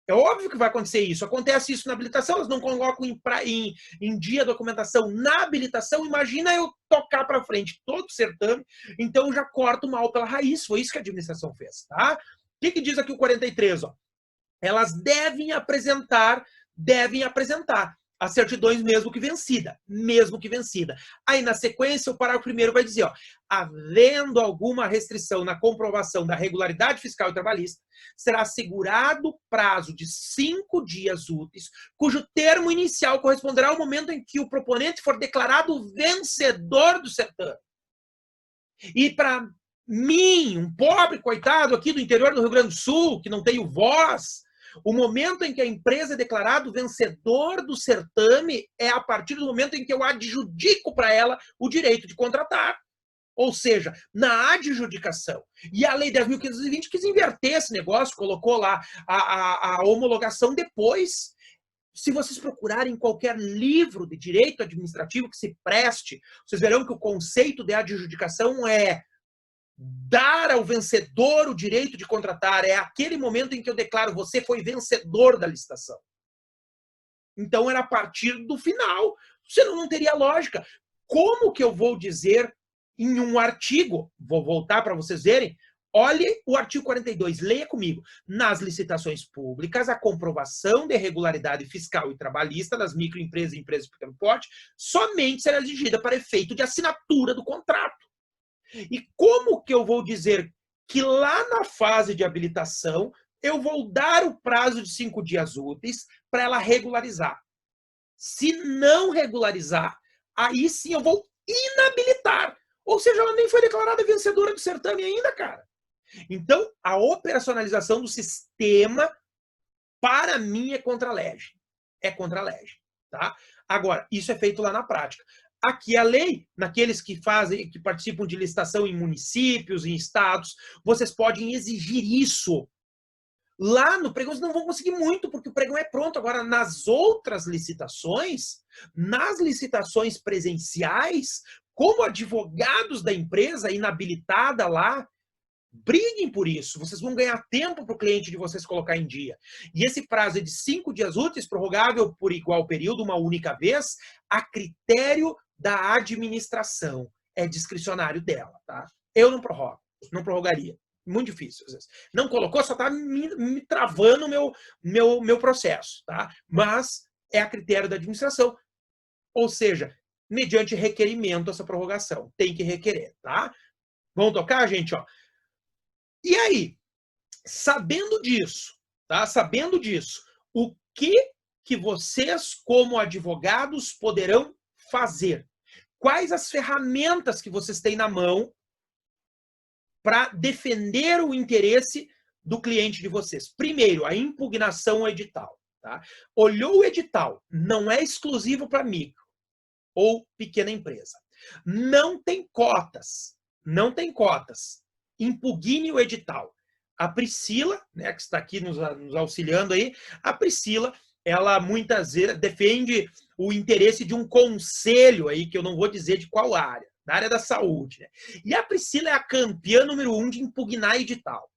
É óbvio que vai acontecer isso. Acontece isso na habilitação, elas não colocam em dia a documentação na habilitação. Imagina eu tocar para frente todo o certame, então eu já corto mal pela raiz. Foi isso que a administração fez, tá? O que diz aqui o 43? Ó? Elas devem apresentar as certidões mesmo que vencida. Aí, na sequência, o parágrafo 1º vai dizer, ó, havendo alguma restrição na comprovação da regularidade fiscal e trabalhista, será assegurado prazo de 5 dias úteis, cujo termo inicial corresponderá ao momento em que o proponente for declarado vencedor do certame. E para mim, um pobre coitado aqui do interior do Rio Grande do Sul, que não tenho voz, o momento em que a empresa é declarado vencedor do certame é a partir do momento em que eu adjudico para ela o direito de contratar. Ou seja, na adjudicação. E a Lei 10.520 quis inverter esse negócio, colocou lá a homologação depois. Se vocês procurarem qualquer livro de direito administrativo que se preste, vocês verão que o conceito de adjudicação é dar ao vencedor o direito de contratar. É aquele momento em que eu declaro, você foi vencedor da licitação. Então era a partir do final. Senão não teria lógica. Como que eu vou dizer em um artigo, vou voltar para vocês verem, olhe o artigo 42, leia comigo. Nas licitações públicas, a comprovação de regularidade fiscal e trabalhista das microempresas e empresas de pequeno porte somente será exigida para efeito de assinatura do contrato. E como que eu vou dizer que lá na fase de habilitação eu vou dar o prazo de 5 dias úteis para ela regularizar? Se não regularizar, aí sim eu vou inabilitar. Ou seja, ela nem foi declarada vencedora do certame ainda, cara. Então, a operacionalização do sistema, para mim, é contra a lege. É contra a lege, tá? Agora, isso é feito lá na prática. Aqui a lei, naqueles que participam de licitação em municípios, em estados, vocês podem exigir isso. Lá no pregão vocês não vão conseguir muito, porque o pregão é pronto. Agora, nas outras licitações, nas licitações presenciais, como advogados da empresa inabilitada lá, briguem por isso. Vocês vão ganhar tempo para o cliente de vocês colocar em dia. E esse prazo é de 5 dias úteis, prorrogável por igual período, uma única vez, a critério da administração. É discricionário dela, tá? Eu não prorrogo, não prorrogaria. Muito difícil, às vezes. Não colocou, só está me travando o meu processo, tá? Mas é a critério da administração. Ou seja, mediante requerimento essa prorrogação. Tem que requerer, tá? Vamos tocar, gente? Ó. E aí, sabendo disso, tá? Sabendo disso, o que vocês, como advogados, poderão fazer? Quais as ferramentas que vocês têm na mão para defender o interesse do cliente de vocês? Primeiro, a impugnação ao edital. Tá? Olhou o edital, não é exclusivo para micro ou pequena empresa. Não tem cotas. Não tem cotas. Impugne o edital. A Priscila, né, que está aqui nos auxiliando aí, a Priscila, ela muitas vezes defende o interesse de um conselho aí, que eu não vou dizer de qual área, da área da saúde. Né? E a Priscila é a campeã número 1 de impugnar edital.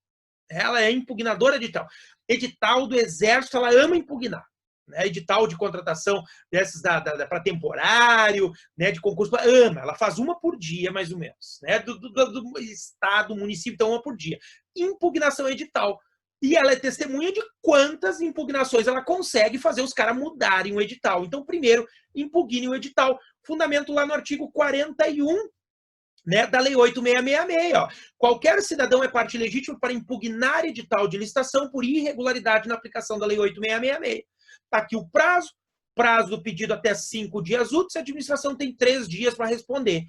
Ela é impugnadora de edital. Edital do Exército, ela ama impugnar. Né? Edital de contratação desses para temporário, né? De concurso, ama. Ela faz uma por dia, mais ou menos. Né? Do estado, município, então uma por dia. Impugnação edital. E ela é testemunha de quantas impugnações ela consegue fazer os caras mudarem o edital. Então, primeiro, impugnem o edital. Fundamento lá no artigo 41, né, da Lei 8.666. Ó. Qualquer cidadão é parte legítima para impugnar edital de licitação por irregularidade na aplicação da Lei 8.666. Está aqui o prazo do pedido até 5 dias úteis, a administração tem 3 dias para responder.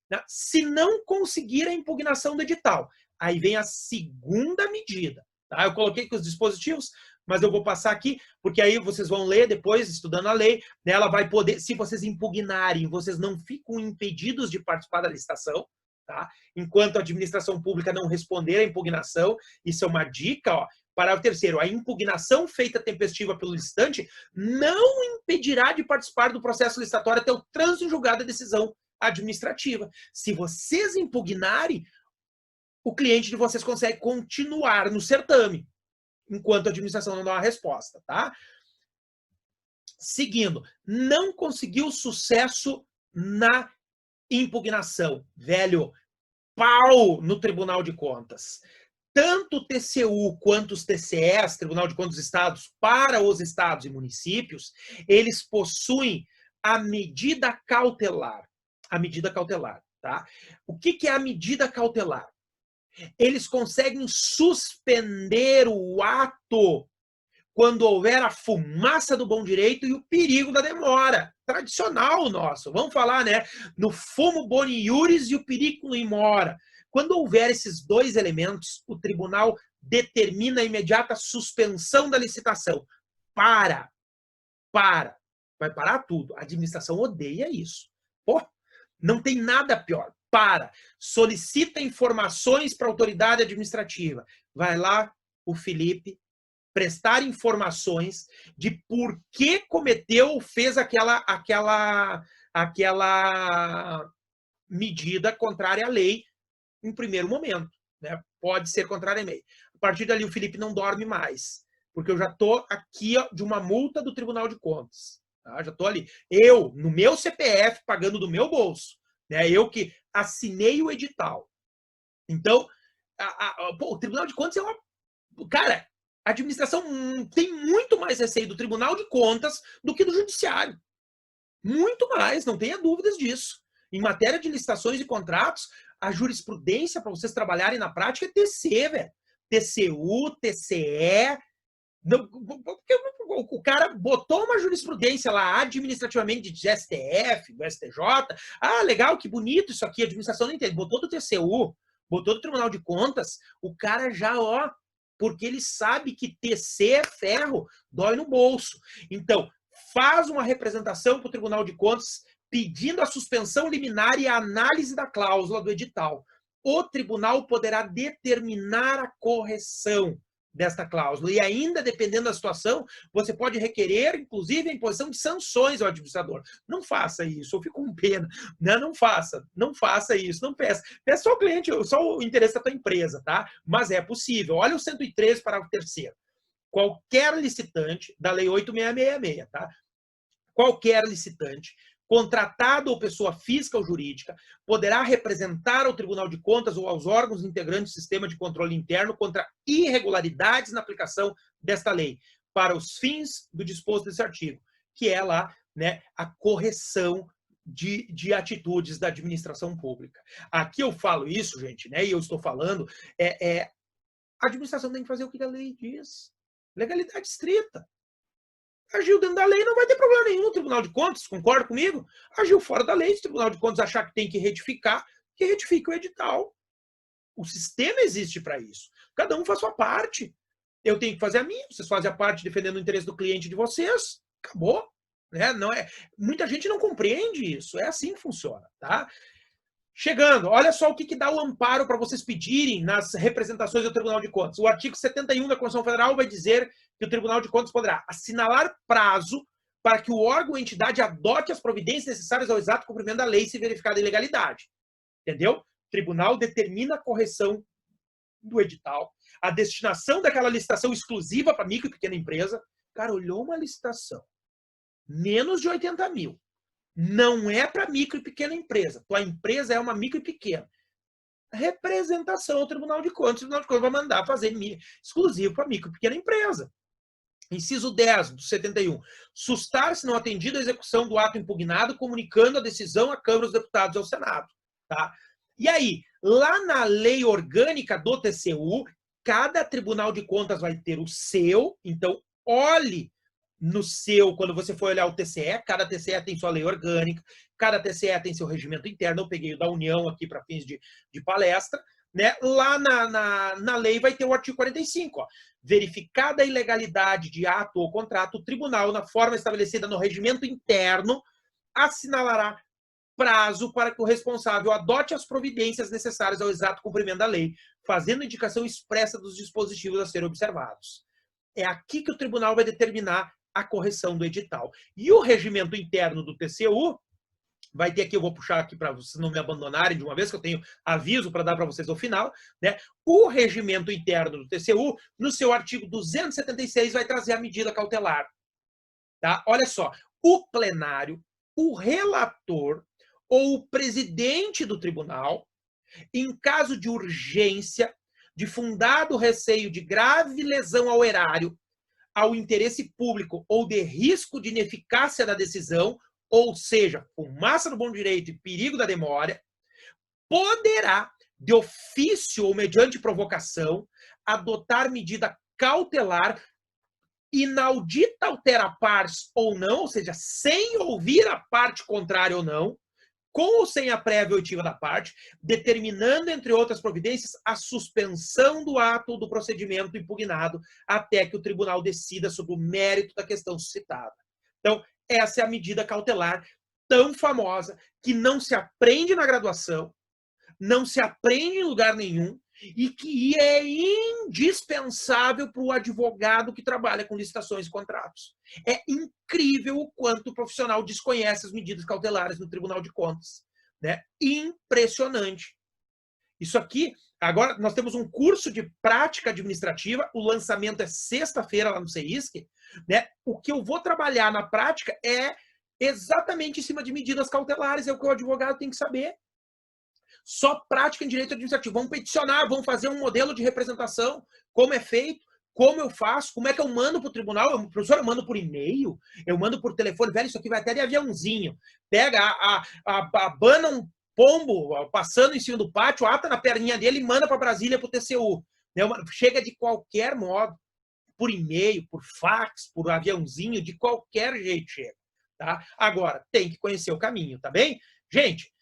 Né? Se não conseguir a impugnação do edital, aí vem a segunda medida. Tá? Eu coloquei aqui os dispositivos, mas eu vou passar aqui, porque aí vocês vão ler depois, estudando a lei, né, ela vai poder, se vocês impugnarem, vocês não ficam impedidos de participar da licitação, tá? Enquanto a administração pública não responder à impugnação, isso é uma dica, ó. Parágrafo terceiro, a impugnação feita tempestiva pelo licitante não impedirá de participar do processo licitatório até o trânsito em julgado da decisão administrativa. Se vocês impugnarem, o cliente de vocês consegue continuar no certame, enquanto a administração não dá uma resposta, tá? Seguindo, não conseguiu sucesso na impugnação. Velho, pau no Tribunal de Contas. Tanto o TCU quanto os TCEs, Tribunal de Contas dos Estados, para os estados e municípios, eles possuem a medida cautelar. A medida cautelar, tá? O que é a medida cautelar? Eles conseguem suspender o ato quando houver a fumaça do bom direito e o perigo da demora. Tradicional nosso. Vamos falar, né? No fumo boni iuris e o perigo in mora. Quando houver esses dois elementos, o tribunal determina a imediata suspensão da licitação. Vai parar tudo. A administração odeia isso. Pô, não tem nada pior. Solicita informações para a autoridade administrativa. Vai lá o Felipe prestar informações de por que fez aquela medida contrária à lei em primeiro momento. Né? Pode ser contrária à lei. A partir dali o Felipe não dorme mais, porque eu já estou aqui ó, de uma multa do Tribunal de Contas. Tá? Já estou ali. Eu, no meu CPF, pagando do meu bolso. Né? Eu que assinei o edital. Então, o Tribunal de Contas é uma... Cara, a administração tem muito mais receio do Tribunal de Contas do que do Judiciário. Muito mais, não tenha dúvidas disso. Em matéria de licitações e contratos, a jurisprudência para vocês trabalharem na prática é TC, velho. TCU, TCE... O cara botou uma jurisprudência lá administrativamente de STF, do STJ. Ah, legal, que bonito isso aqui. A administração não entende. Botou do TCU, botou do Tribunal de Contas. O cara já, ó, porque ele sabe que TC é ferro, dói no bolso. Então, faz uma representação para o Tribunal de Contas pedindo a suspensão liminar e a análise da cláusula do edital. O tribunal poderá determinar a correção desta cláusula. E ainda, dependendo da situação, você pode requerer, inclusive, a imposição de sanções ao administrador. Não faça isso, eu fico com pena. Não faça isso, não peça. Peça só o cliente, só o interesse da tua empresa, tá? Mas é possível. Olha o 113, parágrafo 3º. Qualquer licitante, da Lei 8.666, tá? Qualquer licitante, contratado ou pessoa física ou jurídica, poderá representar ao Tribunal de Contas ou aos órgãos integrantes do sistema de controle interno contra irregularidades na aplicação desta lei, para os fins do disposto desse artigo, que é lá, né, a correção de atitudes da administração pública. Aqui eu falo isso, gente, né, e eu estou falando, a administração tem que fazer o que a lei diz. Legalidade estrita. Agiu dentro da lei, não vai ter problema nenhum no Tribunal de Contas, concorda comigo? Agiu fora da lei, se o Tribunal de Contas achar que tem que retificar, que retifique o edital. O sistema existe para isso. Cada um faz a sua parte. Eu tenho que fazer a minha, vocês fazem a parte defendendo o interesse do cliente de vocês. Acabou. Né? Não é... Muita gente não compreende isso. É assim que funciona. Tá? Chegando, olha só o que dá o amparo para vocês pedirem nas representações do Tribunal de Contas. O artigo 71 da Constituição Federal vai dizer que o Tribunal de Contas poderá assinalar prazo para que o órgão ou entidade adote as providências necessárias ao exato cumprimento da lei se verificada ilegalidade. Entendeu? O tribunal determina a correção do edital, a destinação daquela licitação exclusiva para micro e pequena empresa. Cara, olhou uma licitação, menos de 80 mil. Não é para micro e pequena empresa. Tua empresa é uma micro e pequena. Representação ao Tribunal de Contas. O Tribunal de Contas vai mandar fazer exclusivo para micro e pequena empresa. Inciso 10 do 71. Sustar-se não atendido a execução do ato impugnado, comunicando a decisão à Câmara dos Deputados e ao Senado. Tá? E aí, lá na lei orgânica do TCU, cada Tribunal de Contas vai ter o seu. Então, olhe no seu, quando você for olhar o TCE, cada TCE tem sua lei orgânica, cada TCE tem seu regimento interno. Eu peguei o da União aqui para fins de palestra. Né? Lá na lei vai ter o artigo 45. Ó. Verificada a ilegalidade de ato ou contrato, o tribunal, na forma estabelecida no regimento interno, assinalará prazo para que o responsável adote as providências necessárias ao exato cumprimento da lei, fazendo indicação expressa dos dispositivos a serem observados. É aqui que o tribunal vai determinar a correção do edital. E o regimento interno do TCU vai ter aqui, eu vou puxar aqui para vocês não me abandonarem de uma vez, que eu tenho aviso para dar para vocês ao final, né? O regimento interno do TCU, no seu artigo 276, vai trazer a medida cautelar. Tá? Olha só, o plenário, o relator ou o presidente do tribunal, em caso de urgência, de fundado receio de grave lesão ao erário, ao interesse público ou de risco de ineficácia da decisão, ou seja, fumaça do bom direito e perigo da demora, poderá, de ofício ou mediante provocação, adotar medida cautelar inaudita altera pars ou não, ou seja, sem ouvir a parte contrária ou não, com ou sem a prévia oitiva da parte, determinando, entre outras providências, a suspensão do ato ou do procedimento impugnado até que o tribunal decida sobre o mérito da questão suscitada. Então, essa é a medida cautelar tão famosa que não se aprende na graduação, não se aprende em lugar nenhum e que é indispensável para o advogado que trabalha com licitações e contratos. É incrível o quanto o profissional desconhece as medidas cautelares no Tribunal de Contas. Né? Impressionante. Isso aqui, agora nós temos um curso de prática administrativa, o lançamento é sexta-feira lá no CEISC, né? O que eu vou trabalhar na prática é exatamente em cima de medidas cautelares, é o que o advogado tem que saber. Só prática em direito administrativo. Vamos peticionar, vamos fazer um modelo de representação, como é feito, como eu faço, como é que eu mando para o tribunal. Professor, eu mando por e-mail, eu mando por telefone, velho, isso aqui vai até de aviãozinho. Pega, abana um pombo passando em cima do pátio, ata na perninha dele e manda para Brasília para o TCU. Chega de qualquer modo, por e-mail, por fax, por aviãozinho, de qualquer jeito chega. Tá? Agora, tem que conhecer o caminho, tá bem? Gente,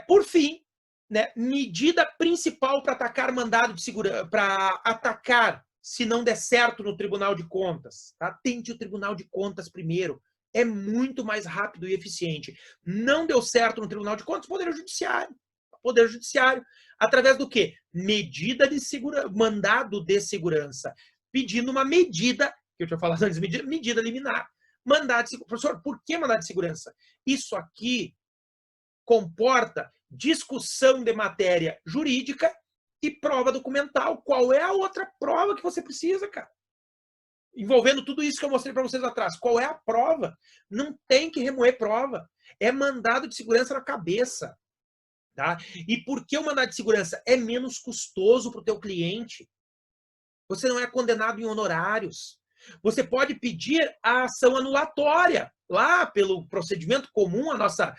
por fim, né, medida principal para atacar mandado de segurança, para atacar se não der certo no Tribunal de Contas. Tá? Tente o Tribunal de Contas primeiro. É muito mais rápido e eficiente. Não deu certo no Tribunal de Contas, Poder Judiciário. Poder Judiciário. Através do quê? Medida de segurança, mandado de segurança. Pedindo uma medida, que eu tinha falado antes, medida liminar. Mandado de segurança. Professor, por que mandado de segurança? Isso aqui comporta discussão de matéria jurídica e prova documental. Qual é a outra prova que você precisa, cara? Envolvendo tudo isso que eu mostrei para vocês atrás. Qual é a prova? Não tem que remoer prova. É mandado de segurança na cabeça. Tá? E por que o mandado de segurança? É menos custoso para o teu cliente. Você não é condenado em honorários. Você pode pedir a ação anulatória, lá pelo procedimento comum, a nossa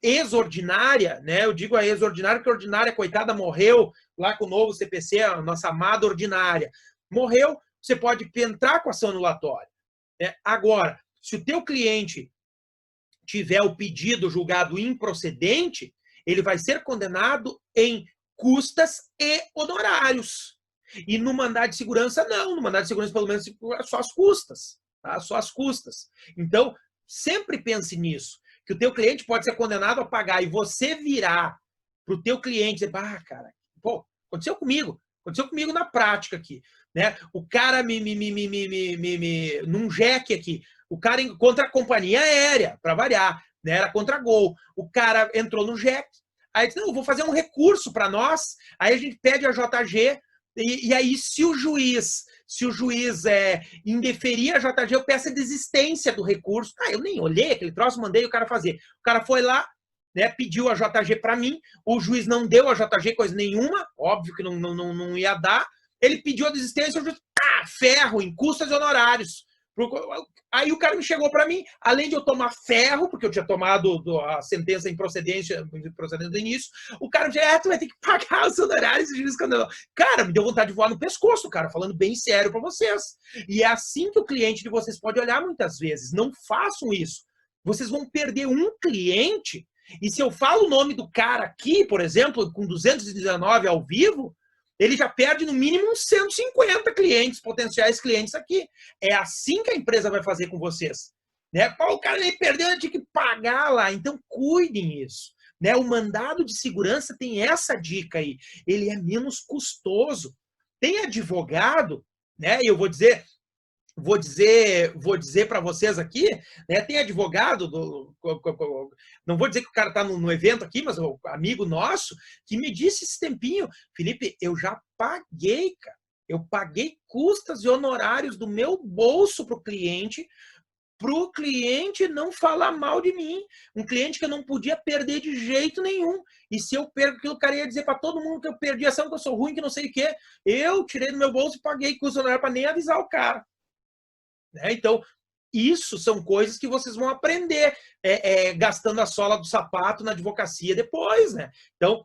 ex-ordinária, né? Eu digo a ex-ordinária porque a ordinária, coitada, morreu lá com o novo CPC, a nossa amada ordinária. Morreu, você pode entrar com ação anulatória. Né? Agora, se o teu cliente tiver o pedido julgado improcedente, ele vai ser condenado em custas e honorários. E no mandado de segurança, não. No mandado de segurança, pelo menos, é só as custas. Tá? Só as custas. Então, sempre pense nisso. que o teu cliente pode ser condenado a pagar e você virar para o teu cliente e dizer, cara, pô, aconteceu comigo na prática aqui, né? O cara num jeque aqui, o cara contra a companhia aérea, para variar, né? Era contra a Gol. O cara entrou no jeque, aí disse, não, eu vou fazer um recurso para nós, aí a gente pede a JG, e aí se o juiz indeferir a JG, eu peço a desistência do recurso. Eu nem olhei aquele troço, mandei o cara fazer. O cara foi lá, né, pediu a JG para mim, o juiz não deu a JG coisa nenhuma, óbvio que não ia dar, ele pediu a desistência, o juiz, ferro, em custas e honorários. Aí o cara me chegou para mim, além de eu tomar ferro, porque eu tinha tomado a sentença em procedência do início, o cara me disse, tu vai ter que pagar os honorários. Cara, me deu vontade de voar no pescoço, cara, falando bem sério para vocês. E é assim que o cliente de vocês pode olhar muitas vezes. Não façam isso. Vocês vão perder um cliente, e se eu falo o nome do cara aqui, por exemplo, com 219 ao vivo, ele já perde no mínimo uns 150 clientes, potenciais clientes aqui. É assim que a empresa vai fazer com vocês. Né? O cara nem perdeu, ele tinha que pagar lá. Então, cuidem isso. Né? O mandado de segurança tem essa dica aí. Ele é menos custoso. Tem advogado, né? E eu vou dizer para vocês aqui, né? Tem advogado, não vou dizer que o cara está no evento aqui, mas o amigo nosso, que me disse esse tempinho, Felipe, eu já paguei, cara. Eu paguei custas e honorários do meu bolso para o cliente não falar mal de mim. Um cliente que eu não podia perder de jeito nenhum. E se eu perco aquilo, o cara ia dizer para todo mundo que eu perdi a ação, que eu sou ruim, que não sei o quê. Eu tirei do meu bolso e paguei custos e honorários para nem avisar o cara. Então, isso são coisas que vocês vão aprender gastando a sola do sapato na advocacia depois, né? Então,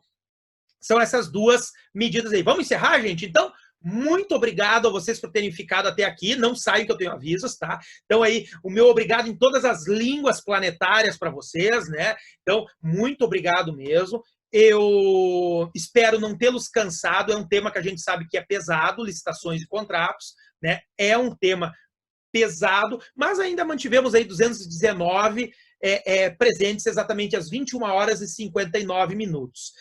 são essas duas medidas aí. Vamos encerrar, gente? Então, muito obrigado a vocês por terem ficado até aqui. Não saiam que eu tenho avisos, tá? Então, aí, o meu obrigado em todas as línguas planetárias para vocês, né? Então, muito obrigado mesmo. Eu espero não tê-los cansado. É um tema que a gente sabe que é pesado, licitações e contratos, né? É um tema pesado, mas ainda mantivemos aí 219 presentes exatamente às 21 horas e 59 minutos.